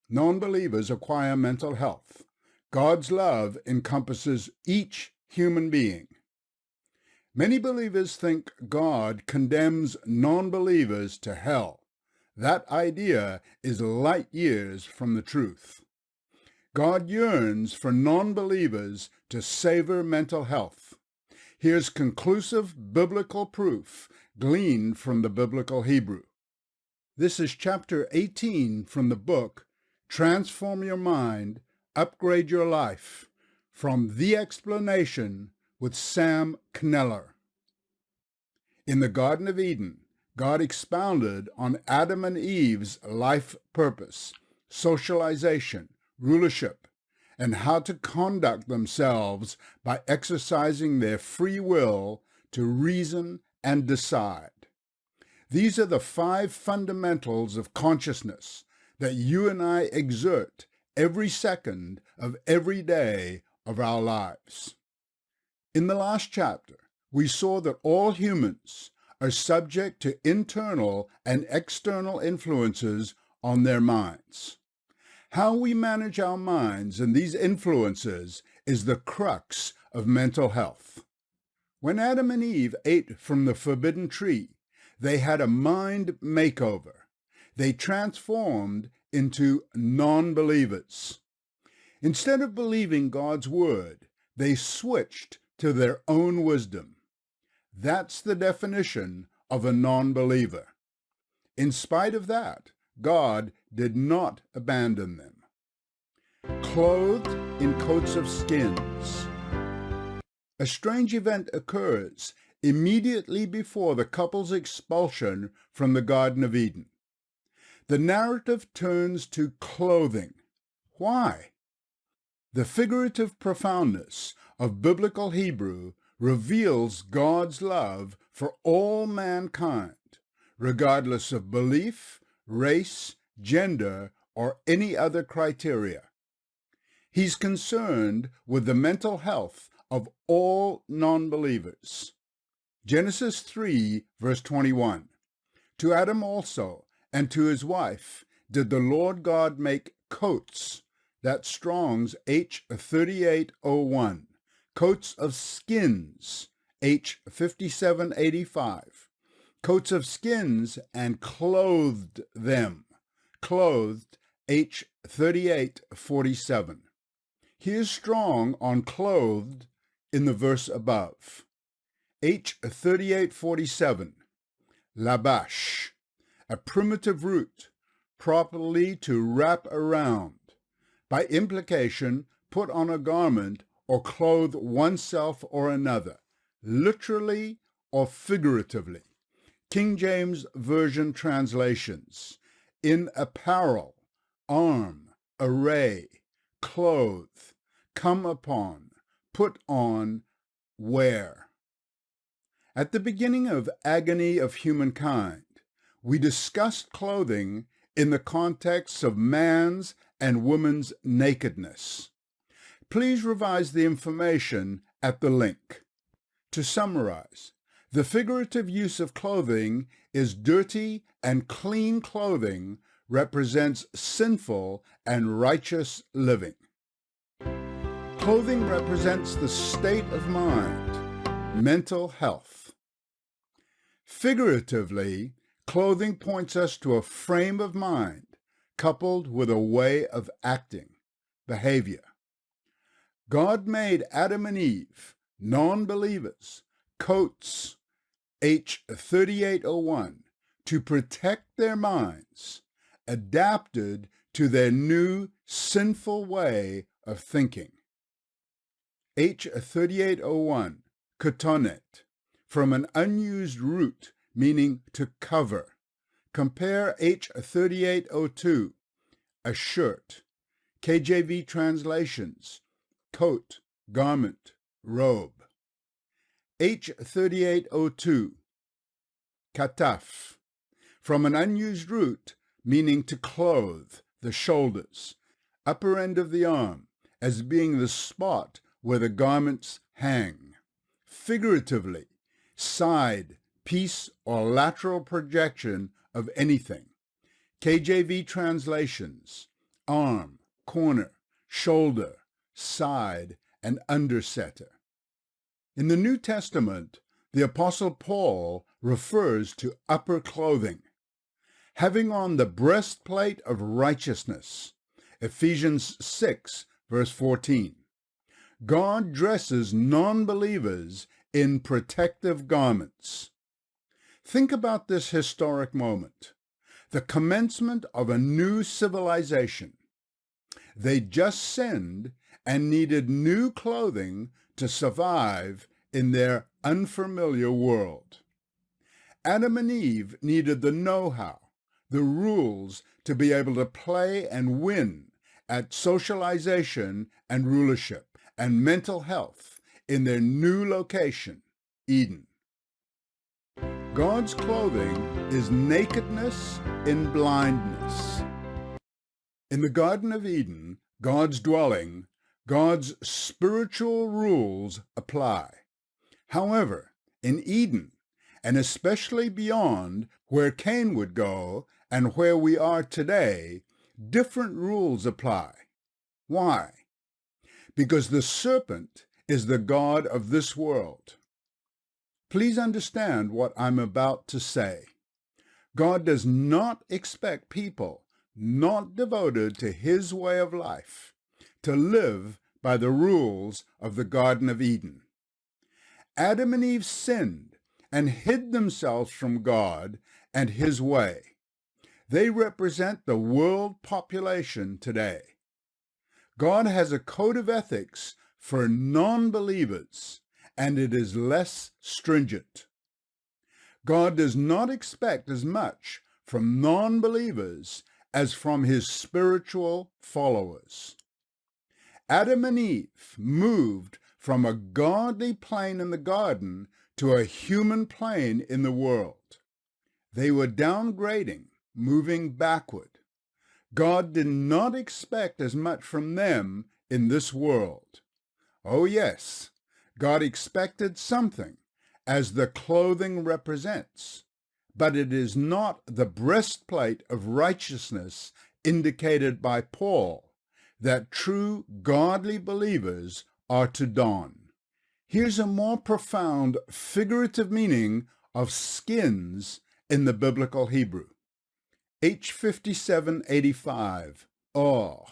Non-believers acquire mental health. God's love encompasses each human being. Many believers think God condemns non-believers to hell. That idea is light years from the truth. God yearns for non-believers to savor mental health. Here's conclusive biblical proof gleaned from the biblical Hebrew. This is chapter 18 from the book Transform Your Mind, Upgrade Your Life, from The Explanation with Sam Kneller. In the Garden of Eden, God expounded on Adam and Eve's life purpose, socialization, rulership, and how to conduct themselves by exercising their free will to reason and decide. These are the 5 fundamentals of consciousness that you and I exert every second of every day of our lives. In the last chapter, we saw that all humans are subject to internal and external influences on their minds. How we manage our minds and these influences is the crux of mental health. When Adam and Eve ate from the forbidden tree, they had a mind makeover. They transformed into non-believers. Instead of believing God's word, they switched to their own wisdom. That's the definition of a non-believer. In spite of that, God did not abandon them. Clothed in coats of skins. A strange event occurs immediately before the couple's expulsion from the Garden of Eden. The narrative turns to clothing. Why? The figurative profoundness of biblical Hebrew reveals God's love for all mankind, regardless of belief, race, gender, or any other criteria. He's concerned with the mental health of all non-believers. Genesis 3, verse 21. To Adam also, and to his wife, did the Lord God make coats, that's Strong's H3801, coats of skins, H5785, coats of skins, and clothed them, clothed, H3847. Here's Strong on clothed in the verse above. H3847, labash, a primitive root, properly to wrap around, by implication, put on a garment or clothe oneself or another, literally or figuratively. King James Version translations, in apparel, arm, array, clothe, come upon, put on, wear. At the beginning of Agony of Humankind, we discussed clothing in the context of man's and woman's nakedness. Please revise the information at the link. To summarize, the figurative use of clothing is dirty and clean clothing represents sinful and righteous living. Clothing represents the state of mind, mental health. Figuratively, clothing points us to a frame of mind coupled with a way of acting, behavior. God made Adam and Eve, non-believers, coats, H3801, to protect their minds, adapted to their new sinful way of thinking. H3801, kotonet, from an unused root meaning to cover. Compare H3802, a shirt. KJV translations, coat, garment, robe. H3802, kataf, from an unused root meaning to clothe, the shoulders, upper end of the arm, as being the spot where the garments hang. Figuratively, side, piece, or lateral projection of anything. KJV translations, arm, corner, shoulder, side, and undersetter. In the New Testament, the Apostle Paul refers to upper clothing, having on the breastplate of righteousness, Ephesians 6, verse 14. God dresses non-believers in protective garments. Think about this historic moment, the commencement of a new civilization. They just sinned and needed new clothing to survive in their unfamiliar world. Adam and Eve needed the know-how, the rules to be able to play and win at socialization and rulership and mental health in their new location, Eden. God's clothing is nakedness in blindness. In the Garden of Eden, God's dwelling, God's spiritual rules apply. However, in Eden, and especially beyond where Cain would go and where we are today, different rules apply. Why? Because the serpent is the god of this world. Please understand what I'm about to say. God does not expect people not devoted to his way of life to live by the rules of the Garden of Eden. Adam and Eve sinned and hid themselves from God and his way. They represent the world population today. God has a code of ethics for non-believers, and it is less stringent. God does not expect as much from non-believers as from his spiritual followers. Adam and Eve moved from a godly plane in the garden to a human plane in the world. They were downgrading, moving backward. God did not expect as much from them in this world. Oh yes, God expected something, as the clothing represents, but it is not the breastplate of righteousness indicated by Paul that true godly believers are to don. Here's a more profound figurative meaning of skins in the biblical Hebrew. H5785, or,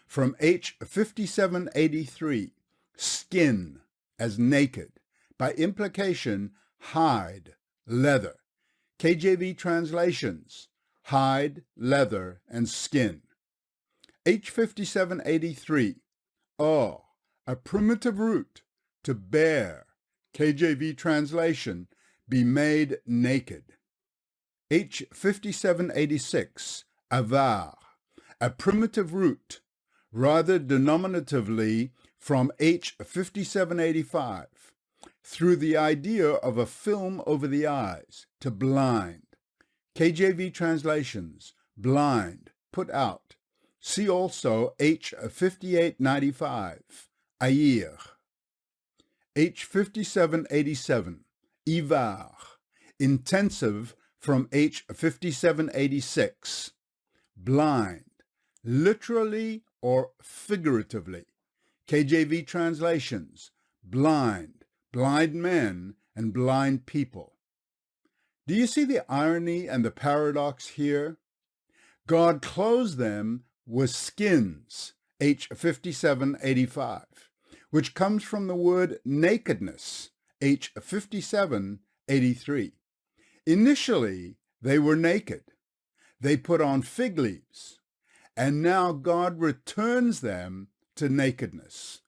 from H5783, skin, as naked, by implication, hide, leather. KJV translations, hide, leather, and skin. H5783, or, a primitive root, to bear. KJV translation, be made naked. H5786, avar, a primitive root, rather denominatively from H5785, through the idea of a film over the eyes, to blind. KJV translations, blind, put out. See also H5895, ayir. H5787, ivar, intensive from H5786, blind, literally or figuratively. KJV translations, blind, blind men, and blind people. Do you see the irony and the paradox here? God clothes them with skins, H5785, which comes from the word nakedness, H5783. Initially, they were naked. They put on fig leaves, and now God returns them to nakedness.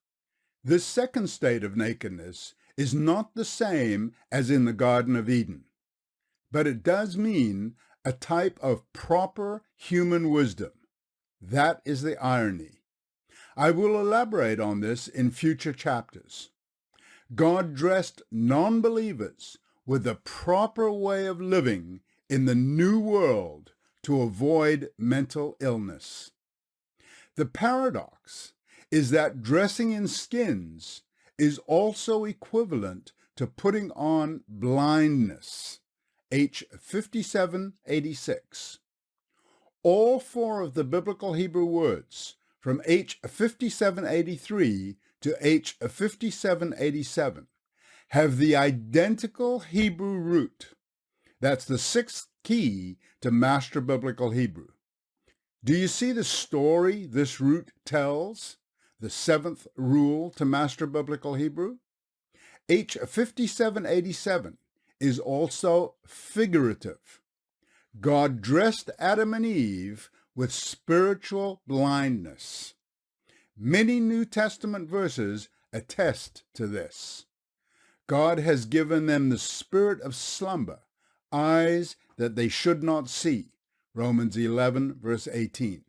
This second state of nakedness is not the same as in the Garden of Eden, but it does mean a type of proper human wisdom. That is the irony. I will elaborate on this in future chapters. God dressed non-believers with the proper way of living in the new world to avoid mental illness. The paradox is that dressing in skins is also equivalent to putting on blindness, H5786, All four of the biblical Hebrew words, from H 5783 to H 5787, have the identical Hebrew root. That's the sixth key to master biblical Hebrew. Do you see the story this root tells? The seventh rule to master biblical Hebrew? H 5787 is also figurative. God dressed Adam and Eve with spiritual blindness. Many New Testament verses attest to this. God has given them the spirit of slumber, eyes that they should not see. Romans 11, verse 18.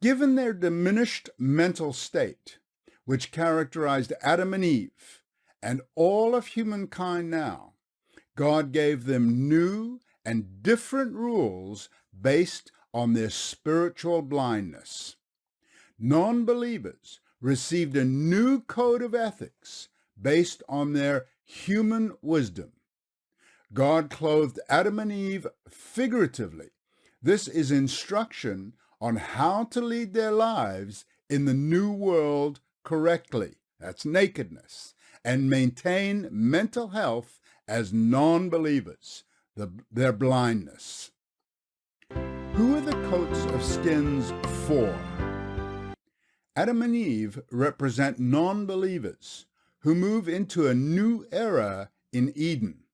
Given their diminished mental state, which characterized Adam and Eve and all of humankind now, God gave them new and different rules based on their spiritual blindness. Non-believers received a new code of ethics based on their human wisdom. God clothed Adam and Eve figuratively. This is instruction on how to lead their lives in the new world correctly. That's nakedness. And maintain mental health as non-believers, their blindness. Who are the coats of skins for? Adam and Eve represent non-believers who move into a new era in Eden.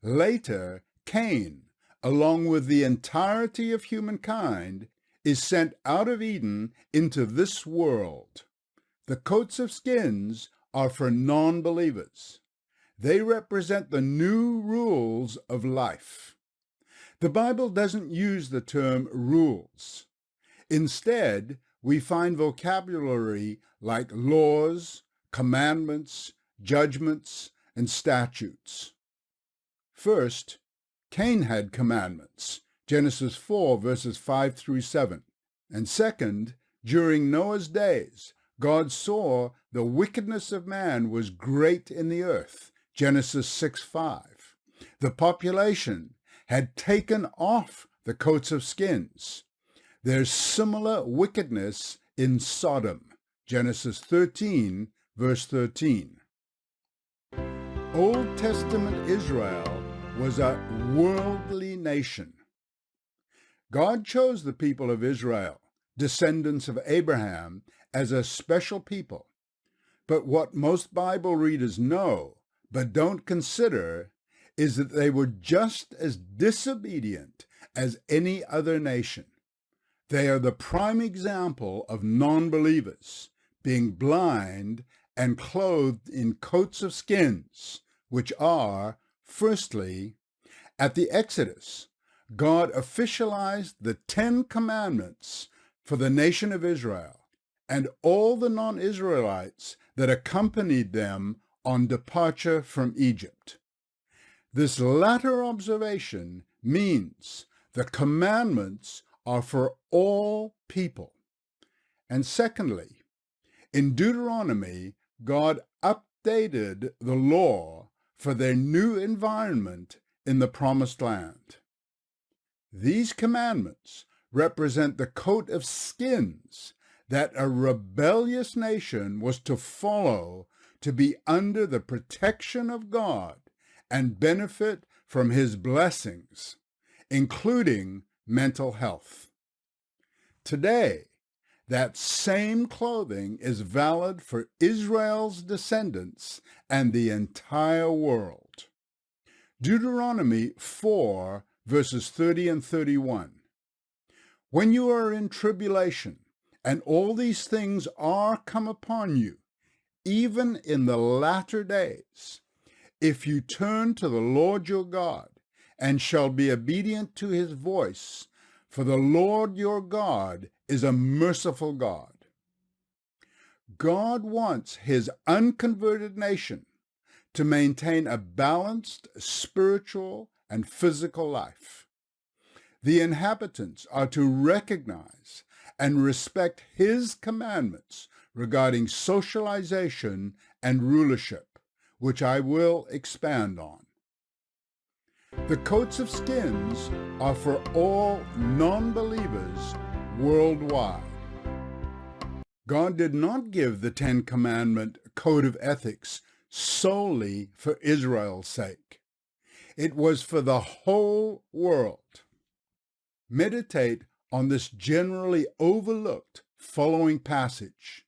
Later, Cain, along with the entirety of humankind, is sent out of Eden into this world. The coats of skins are for non-believers. They represent the new rules of life. The Bible doesn't use the term rules. Instead, we find vocabulary like laws, commandments, judgments, and statutes. First, Cain had commandments, Genesis 4, verses 5 through 7. And second, during Noah's days, God saw the wickedness of man was great in the earth, Genesis 6:5. The population had taken off the coats of skins. There's similar wickedness in Sodom, Genesis 13, verse 13. Old Testament Israel was a worldly nation. God chose the people of Israel, descendants of Abraham, as a special people. But what most Bible readers know, but don't consider, is that they were just as disobedient as any other nation. They are the prime example of non-believers being blind and clothed in coats of skins, which are, firstly, at the Exodus, God officialized the 10 Commandments for the nation of Israel and all the non-Israelites that accompanied them on departure from Egypt. This latter observation means the commandments are for all people. And secondly, in Deuteronomy, God updated the law for their new environment in the Promised Land. These commandments represent the coat of skins that a rebellious nation was to follow to be under the protection of God and benefit from his blessings, including mental health. Today, that same clothing is valid for Israel's descendants and the entire world. Deuteronomy 4, verses 30 and 31. When you are in tribulation, and all these things are come upon you, even in the latter days, if you turn to the Lord your God, and shall be obedient to his voice, for the Lord your God is a merciful God. God wants his unconverted nation to maintain a balanced spiritual and physical life. The inhabitants are to recognize and respect his commandments regarding socialization and rulership, which I will expand on. The coats of skins are for all non-believers worldwide. God did not give the Ten Commandment code of ethics solely for Israel's sake. It was for the whole world. Meditate on this generally overlooked following passage.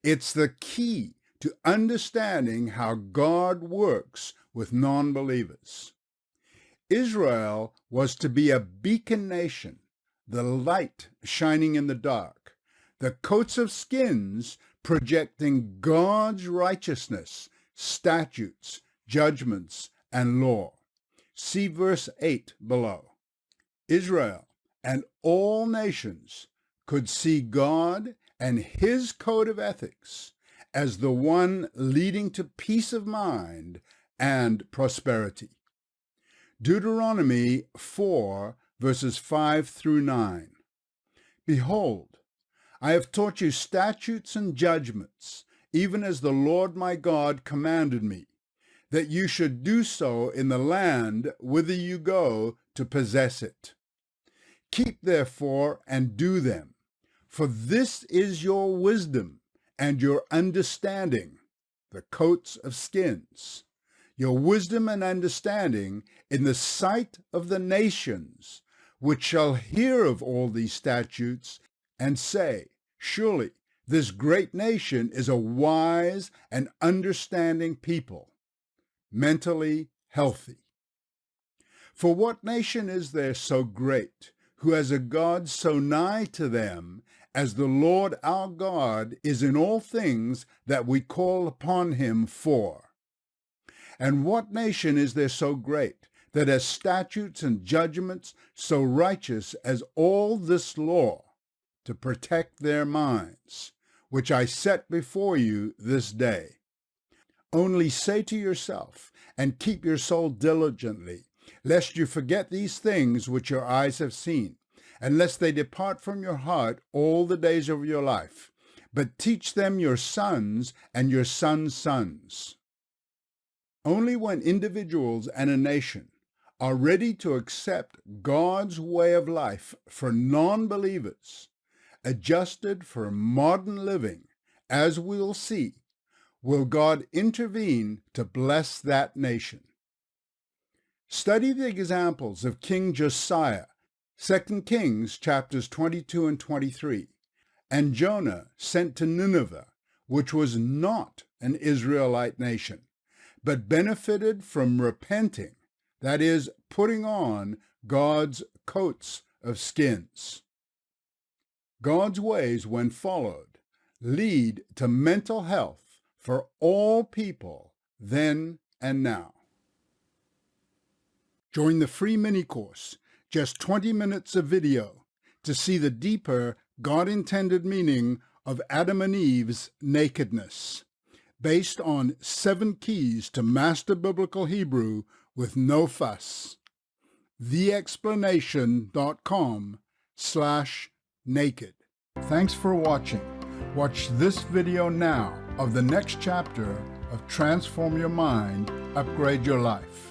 It's the key to understanding how God works with non-believers. Israel was to be a beacon nation, the light shining in the dark, the coats of skins projecting God's righteousness, statutes, judgments, and law. See verse 8 below. Israel and all nations could see God and his code of ethics as the one leading to peace of mind and prosperity. Deuteronomy 4, verses 5 through 9. Behold, I have taught you statutes and judgments, even as the Lord my God commanded me, that you should do so in the land whither you go to possess it. Keep therefore and do them, for this is your wisdom and your understanding, the coats of skins, your wisdom and understanding in the sight of the nations, which shall hear of all these statutes and say, surely this great nation is a wise and understanding people, mentally healthy. For what nation is there so great, who has a God so nigh to them, as the Lord our God is in all things that we call upon him for? And what nation is there so great, that has statutes and judgments so righteous as all this law, to protect their minds, which I set before you this day? Only say to yourself, and keep your soul diligently, lest you forget these things which your eyes have seen, and lest they depart from your heart all the days of your life. But teach them your sons and your sons' sons. Only when individuals and a nation are ready to accept God's way of life for non-believers, adjusted for modern living, as we'll see, will God intervene to bless that nation. Study the examples of King Josiah, 2 Kings chapters 22 and 23, and Jonah sent to Nineveh, which was not an Israelite nation, but benefited from repenting, that is, putting on God's coats of skins. God's ways, when followed, lead to mental health for all people then and now. Join the free mini-course, just 20 minutes of video, to see the deeper God-intended meaning of Adam and Eve's nakedness, based on 7 keys to master biblical Hebrew with no fuss. theexplanation.com/naked. Thanks for watching. Watch this video now of the next chapter of Transform Your Mind, Upgrade Your Life.